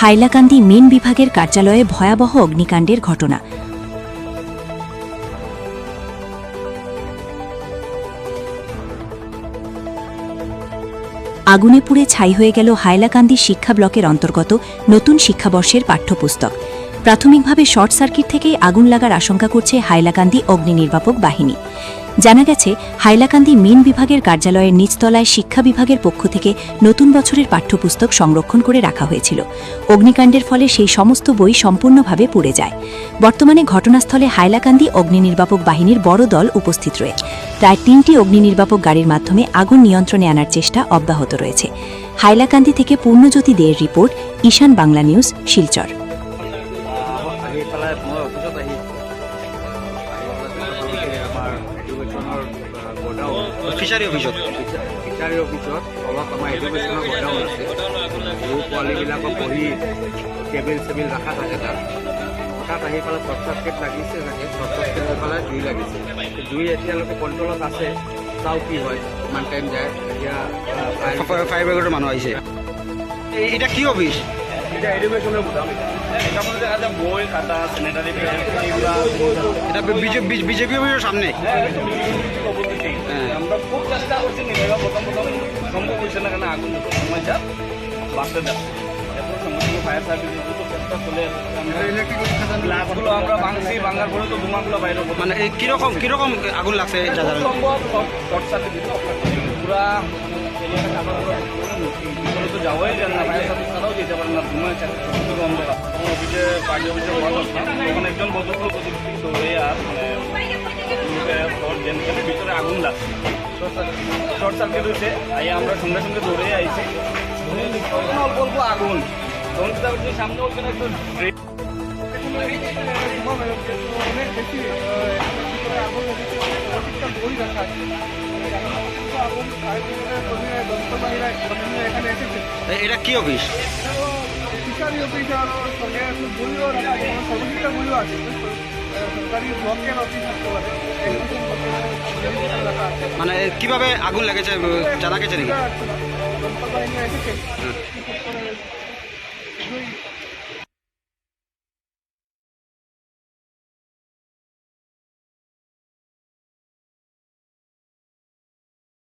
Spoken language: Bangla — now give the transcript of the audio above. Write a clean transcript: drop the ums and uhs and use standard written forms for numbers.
হাইলাকান্দি মেন বিভাগের কার্যালয়ে ভয়াবহ অগ্নিকাণ্ডের ঘটনা। আগুনে পুড়ে ছাই হয়ে গেল হাইলাকান্দি শিক্ষা ব্লকের অন্তর্গত নতুন শিক্ষাবর্ষের পাঠ্যপুস্তক। প্রাথমিকভাবে শর্ট সার্কিট থেকেই আগুন লাগার আশঙ্কা করছে হাইলাকান্দি অগ্নি নির্বাপক বাহিনী। জানা গেছে, হাইলাকান্দি মেন বিভাগের কার্যালয়ের নিচতলায় শিক্ষা বিভাগের পক্ষ থেকে নতুন বছরের পাঠ্যপুস্তক সংরক্ষণ করে রাখা হয়েছিল। অগ্নিকাণ্ডের ফলে সেই সমস্ত বই সম্পূর্ণভাবে পুড়ে যায়। বর্তমানে ঘটনাস্থলে হাইলাকান্দি অগ্নি নির্বাপক বাহিনীর বড় দল উপস্থিত রয়েছে। প্রায় 3টি অগ্নি নির্বাপক গাড়ির মাধ্যমে আগুন নিয়ন্ত্রণে আনার চেষ্টা অব্যাহত রয়েছে। হাইলাকান্দি থেকে পূর্ণজ্যোতি দেয়ের রিপোর্ট, ঈশান বাংলা নিউজ, শিলচর। ফিচাৰী অফিচত অলপ আমাৰ এডুকেশ্যনৰ গোডাউন আছে। সৰু পোৱালীবিলাকক বহি টেবিল চেবিল ৰখা থাকে তাত। হঠাৎ আহি পেলাই শ্বৰ্ট চাৰ্কিট লাগিছে চাগে, শ্বৰ্ট চাৰ্কিট হৈ পেলাই জুই লাগিছে। জুই এতিয়ালৈকে কণ্ট্ৰলত আছে, চাওঁ কি হয়, কিমান টাইম যায়। এতিয়া ফায়াৰ ব্ৰিগেডৰ মানুহ আহিছে। এটা কি অফিচ? এটা এডুকেশ্যনের গোদাম। এটা মধ্যে দেখা যায় বই, খাতা, স্যানিটারি প্যাড, এগুলা। এটা বিজেপি অফিসের সামনে। আমরা খুব চেষ্টা করছি নিজেরা প্রথম সম্ভব হয়েছে না, কেন আগুন সময় যা বাঁচতে দেয়। এরপর সমস্ত ফায়ার সার্ভিস চেষ্টা চলে গ্লাসগুলো আমরা ভাঙছি, ভাঙার পরে তো ধোঁয়াগুলো বাইরে। মানে কিরকম আগুন লাগছে? সম্ভব শর্ট সার্কিট পুরা ভিতরে তো যাওয়াই যায় না, ফায়ার সার্ভিস ছাড়াও যেতে পারে না, ধুমায় চাকরি অন্ধকার। তখন অফিসে পার্টি অফিসে তখন একজন ভদ্রলোক দৌড়ে আর ভিতরে আগুন লাগছে, শর্ট সার্কিট হয়েছে। আই আমরা সঙ্গে সঙ্গে দৌড়ে আইছি, অল্প অল্প আগুন। তখন সামনে ওখানে একটু এটা কি অফিস? মানে কিভাবে আগুন লেগেছে জানা গেছে নাকি?